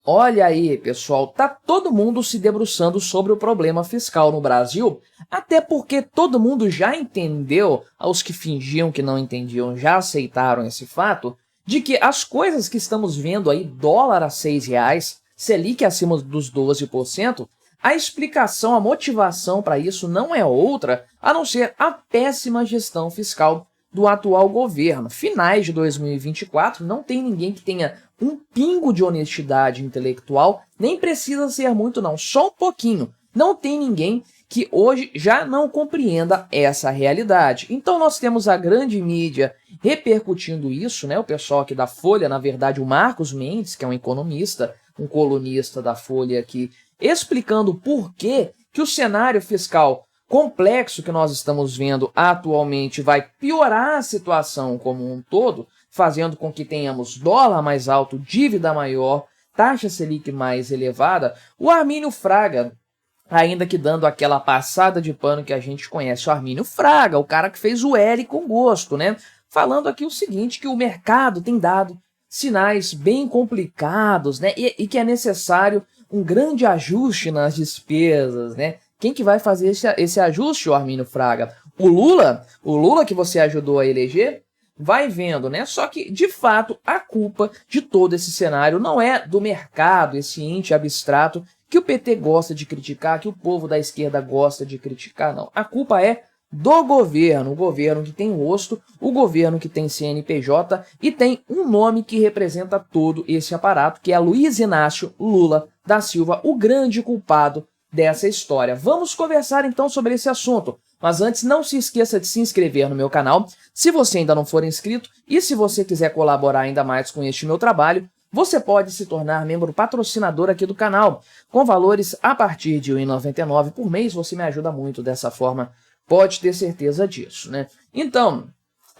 Olha aí, pessoal, tá todo mundo se debruçando sobre o problema fiscal no Brasil, até porque todo mundo já entendeu, aos que fingiam que não entendiam já aceitaram esse fato, de que as coisas que estamos vendo aí, dólar a R$ 6, Selic acima dos 12%, a explicação, a motivação para isso não é outra a não ser a péssima gestão fiscal do atual governo. Finais de 2024, não tem ninguém que tenha um pingo de honestidade intelectual, nem precisa ser muito não, só um pouquinho. Não tem ninguém que hoje já não compreenda essa realidade. Então nós temos a grande mídia repercutindo isso, né? O pessoal aqui da Folha, na verdade o Marcos Mendes, que é um economista, um colunista da Folha aqui, explicando por que o cenário fiscal complexo que nós estamos vendo atualmente vai piorar a situação como um todo, fazendo com que tenhamos dólar mais alto, dívida maior, taxa Selic mais elevada. O Armínio Fraga, ainda que dando aquela passada de pano que a gente conhece, o Armínio Fraga, o cara que fez o L com gosto, né? Falando aqui o seguinte, que o mercado tem dado sinais bem complicados, né? E que é necessário um grande ajuste nas despesas, né? Quem que vai fazer esse ajuste, Armínio Fraga? O Lula que você ajudou a eleger? Vai vendo, né? Só que, de fato, a culpa de todo esse cenário não é do mercado, esse ente abstrato que o PT gosta de criticar, que o povo da esquerda gosta de criticar, não. A culpa é do governo, o governo que tem rosto, o governo que tem CNPJ e tem um nome que representa todo esse aparato, que é Luiz Inácio Lula da Silva, o grande culpado dessa história. Vamos conversar então sobre esse assunto, mas antes não se esqueça de se inscrever no meu canal, se você ainda não for inscrito, e se você quiser colaborar ainda mais com este meu trabalho, você pode se tornar membro patrocinador aqui do canal, com valores a partir de R$ 1,99 por mês, você me ajuda muito dessa forma, pode ter certeza disso, né? Então,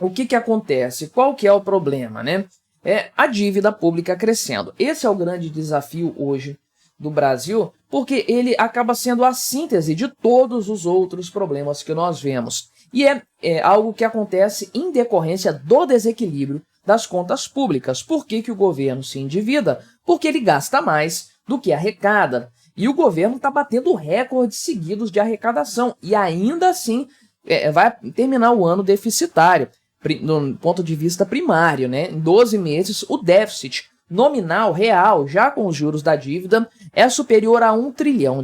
o que acontece? Qual que é o problema, né? É a dívida pública crescendo. Esse é o grande desafio hoje do Brasil, porque ele acaba sendo a síntese de todos os outros problemas que nós vemos. E é algo que acontece em decorrência do desequilíbrio das contas públicas. Por que o governo se endivida? Porque ele gasta mais do que arrecada. E o governo está batendo recordes seguidos de arrecadação. E ainda assim vai terminar o ano deficitário, do ponto de vista primário, né? Em 12 meses, o déficit nominal real, já com os juros da dívida, é superior a R$ 1 trilhão.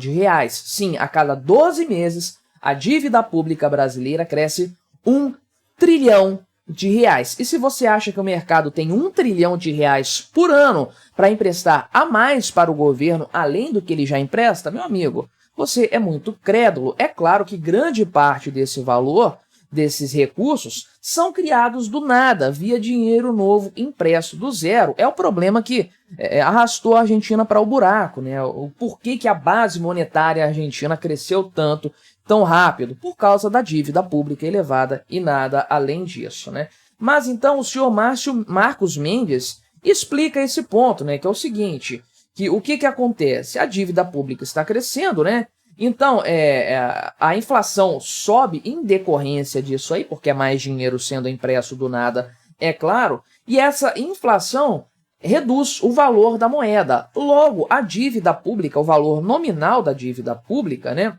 Sim, a cada 12 meses, a dívida pública brasileira cresce R$ 1 trilhão. E se você acha que o mercado tem R$ 1 trilhão por ano para emprestar a mais para o governo, além do que ele já empresta, meu amigo, você é muito crédulo. É claro que grande parte desse valor, desses recursos, são criados do nada, via dinheiro novo impresso do zero. É o problema que arrastou a Argentina para o buraco, né? O porquê que a base monetária argentina cresceu tanto, tão rápido? Por causa da dívida pública elevada e nada além disso, né? Mas então o senhor Marcos Mendes explica esse ponto, né? Que é o seguinte, que o que acontece? A dívida pública está crescendo, né? Então, a inflação sobe em decorrência disso aí, porque é mais dinheiro sendo impresso do nada, é claro, e essa inflação reduz o valor da moeda. Logo, a dívida pública, o valor nominal da dívida pública, né?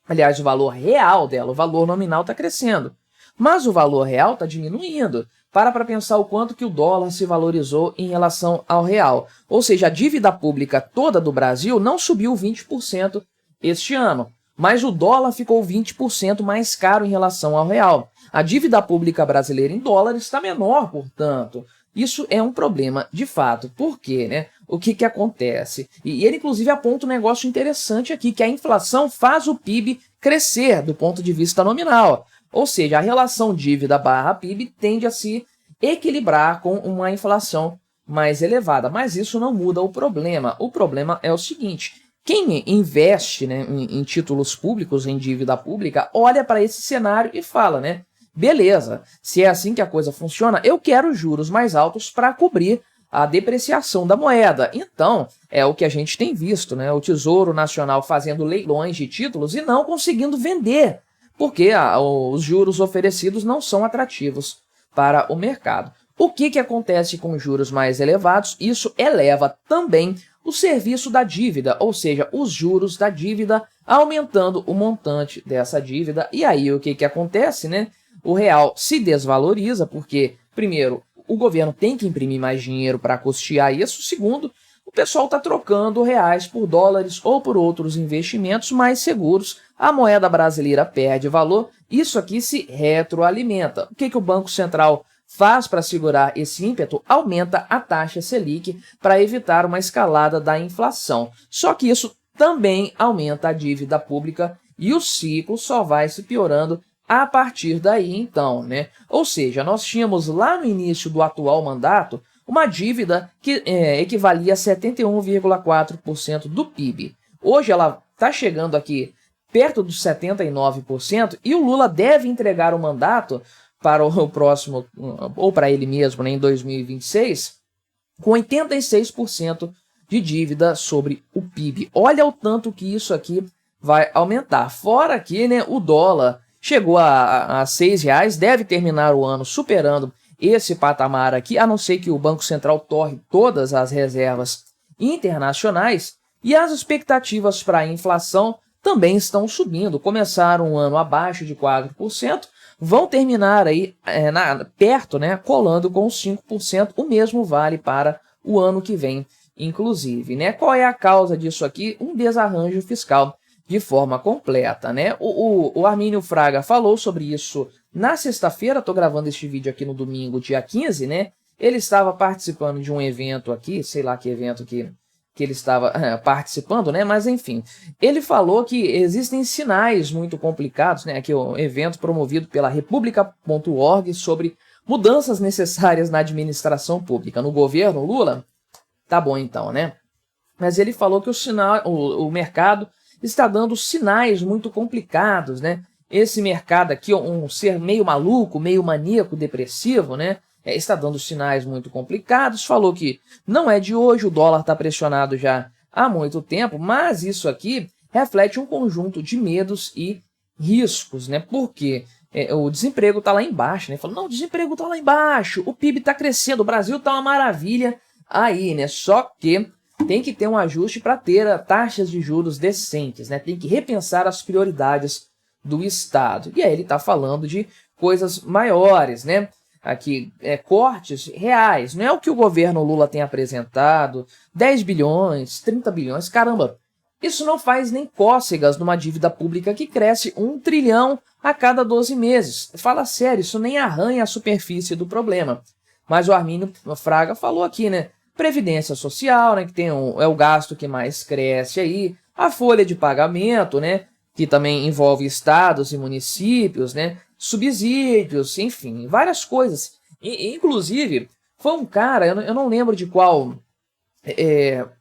Aliás, o valor real dela, o valor nominal está crescendo, mas o valor real está diminuindo. Para pensar o quanto que o dólar se valorizou em relação ao real. Ou seja, a dívida pública toda do Brasil não subiu 20%, este ano, mas o dólar ficou 20% mais caro em relação ao real. A dívida pública brasileira em dólares está menor, portanto. Isso é um problema de fato. Por quê, né? O que acontece? E ele, inclusive, aponta um negócio interessante aqui, que a inflação faz o PIB crescer do ponto de vista nominal. Ou seja, a relação dívida barra PIB tende a se equilibrar com uma inflação mais elevada. Mas isso não muda o problema. O problema é o seguinte: quem investe, né, em títulos públicos, em dívida pública, olha para esse cenário e fala, né? Beleza, se é assim que a coisa funciona, eu quero juros mais altos para cobrir a depreciação da moeda. Então, é o que a gente tem visto, né? O Tesouro Nacional fazendo leilões de títulos e não conseguindo vender, porque os juros oferecidos não são atrativos para o mercado. O que acontece com juros mais elevados? Isso eleva também o serviço da dívida, ou seja, os juros da dívida, aumentando o montante dessa dívida. E aí o que que acontece, né? O real se desvaloriza porque, primeiro, o governo tem que imprimir mais dinheiro para custear isso. Segundo, o pessoal está trocando reais por dólares ou por outros investimentos mais seguros. A moeda brasileira perde valor. Isso aqui se retroalimenta. O que que o Banco Central faz para segurar esse ímpeto? Aumenta a taxa Selic para evitar uma escalada da inflação. Só que isso também aumenta a dívida pública e o ciclo só vai se piorando a partir daí, então, né? Ou seja, nós tínhamos lá no início do atual mandato uma dívida que equivalia a 71,4% do PIB. Hoje ela está chegando aqui perto dos 79% e o Lula deve entregar o mandato para o próximo, ou para ele mesmo, né, em 2026, com 86% de dívida sobre o PIB. Olha o tanto que isso aqui vai aumentar. Fora que, né, o dólar chegou a R$6, deve terminar o ano superando esse patamar aqui, a não ser que o Banco Central torre todas as reservas internacionais, e as expectativas para a inflação também estão subindo. Começaram um ano abaixo de 4%, vão terminar aí perto, né, colando com 5%. O mesmo vale para o ano que vem, inclusive, né? Qual é a causa disso aqui? Um desarranjo fiscal de forma completa, né? O Armínio Fraga falou sobre isso na sexta-feira. Estou gravando este vídeo aqui no domingo, dia 15, né? Ele estava participando de um evento aqui, sei lá que evento que ele estava participando, né? Mas enfim, ele falou que existem sinais muito complicados, né? Aqui o evento promovido pela República.org sobre mudanças necessárias na administração pública. No governo Lula, tá bom então, né? Mas ele falou que o mercado está dando sinais muito complicados, né? Esse mercado aqui, um ser meio maluco, meio maníaco, depressivo, né? Está dando sinais muito complicados. Falou que não é de hoje, o dólar está pressionado já há muito tempo, mas isso aqui reflete um conjunto de medos e riscos, né? Porque o desemprego está lá embaixo, né? Falou, não, o desemprego está lá embaixo, o PIB está crescendo, o Brasil está uma maravilha aí, né? Só que tem que ter um ajuste para ter taxas de juros decentes, né? Tem que repensar as prioridades do Estado. E aí ele está falando de coisas maiores, né? Aqui, cortes reais. Não é o que o governo Lula tem apresentado, 10 bilhões, 30 bilhões, caramba. Isso não faz nem cócegas numa dívida pública que cresce 1 trilhão a cada 12 meses. Fala sério, isso nem arranha a superfície do problema. Mas o Armínio Fraga falou aqui, né? Previdência social, né, que é o gasto que mais cresce aí, a folha de pagamento, né, que também envolve estados e municípios, né, subsídios, enfim, várias coisas. Inclusive, foi um cara, eu não lembro de qual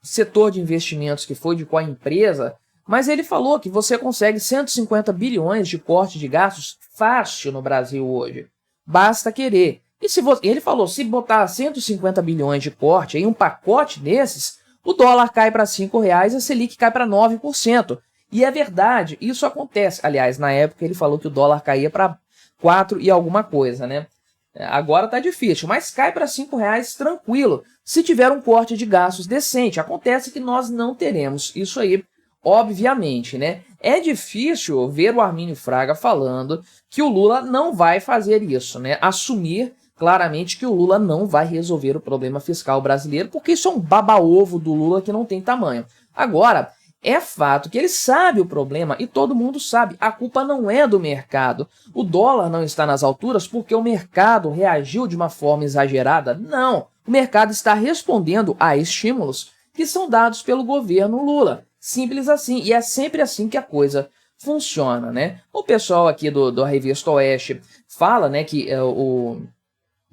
setor de investimentos que foi, de qual empresa, mas ele falou que você consegue 150 bilhões de corte de gastos fácil no Brasil hoje. Basta querer. E ele falou, se botar 150 bilhões de corte em um pacote desses, o dólar cai para R$5 e a Selic cai para 9%. E é verdade, isso acontece. Aliás, na época ele falou que o dólar caía para 4 e alguma coisa, né? Agora tá difícil, mas cai para R$5 tranquilo, se tiver um corte de gastos decente. Acontece que nós não teremos isso aí, obviamente, né? É difícil ver o Armínio Fraga falando que o Lula não vai fazer isso, né? Assumir claramente que o Lula não vai resolver o problema fiscal brasileiro, porque isso é um baba-ovo do Lula que não tem tamanho. Agora, é fato que ele sabe o problema e todo mundo sabe, a culpa não é do mercado. O dólar não está nas alturas porque o mercado reagiu de uma forma exagerada. Não, o mercado está respondendo a estímulos que são dados pelo governo Lula. Simples assim, e é sempre assim que a coisa funciona, né? O pessoal aqui da Revista Oeste fala, né, que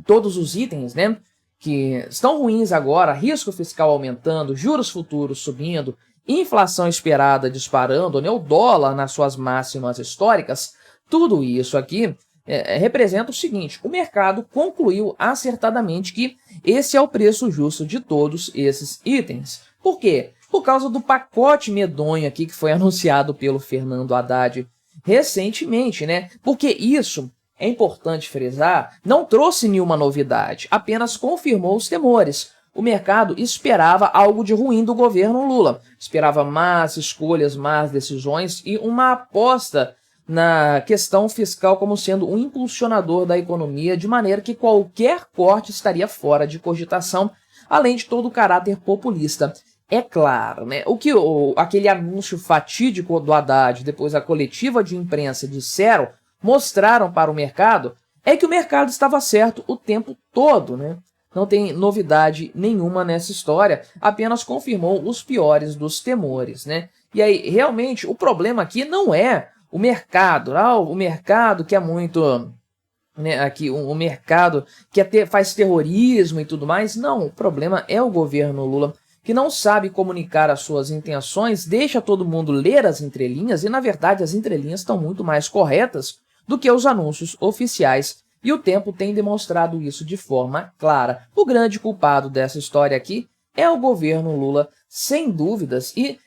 todos os itens, né, que estão ruins agora, risco fiscal aumentando, juros futuros subindo, inflação esperada disparando, né, o dólar nas suas máximas históricas, tudo isso aqui representa o seguinte: o mercado concluiu acertadamente que esse é o preço justo de todos esses itens. Por quê? Por causa do pacote medonho aqui que foi anunciado pelo Fernando Haddad recentemente, né? Porque isso, é importante frisar, não trouxe nenhuma novidade, apenas confirmou os temores. o mercado esperava algo de ruim do governo Lula. Esperava más escolhas, más decisões e uma aposta na questão fiscal como sendo um impulsionador da economia, de maneira que qualquer corte estaria fora de cogitação, além de todo o caráter populista. É claro, né? Aquele anúncio fatídico do Haddad, depois a coletiva de imprensa disseram, mostraram para o mercado, é que o mercado estava certo o tempo todo, né? Não tem novidade nenhuma nessa história, apenas confirmou os piores dos temores, né? E aí, realmente, o problema aqui não é o mercado, o mercado que é muito, né, aqui, o mercado que faz terrorismo e tudo mais. Não, o problema é o governo Lula, que não sabe comunicar as suas intenções, deixa todo mundo ler as entrelinhas, e na verdade as entrelinhas estão muito mais corretas do que os anúncios oficiais. E o tempo tem demonstrado isso de forma clara. O grande culpado dessa história aqui é o governo Lula, sem dúvidas, e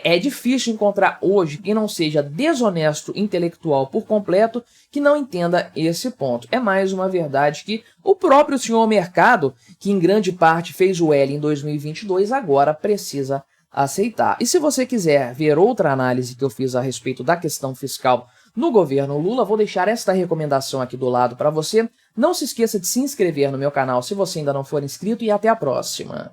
é difícil encontrar hoje quem não seja desonesto intelectual por completo que não entenda esse ponto. É mais uma verdade que o próprio senhor mercado, que em grande parte fez o L em 2022, agora precisa aceitar. E se você quiser ver outra análise que eu fiz a respeito da questão fiscal no governo Lula, vou deixar esta recomendação aqui do lado para você. Não se esqueça de se inscrever no meu canal se você ainda não for inscrito e até a próxima.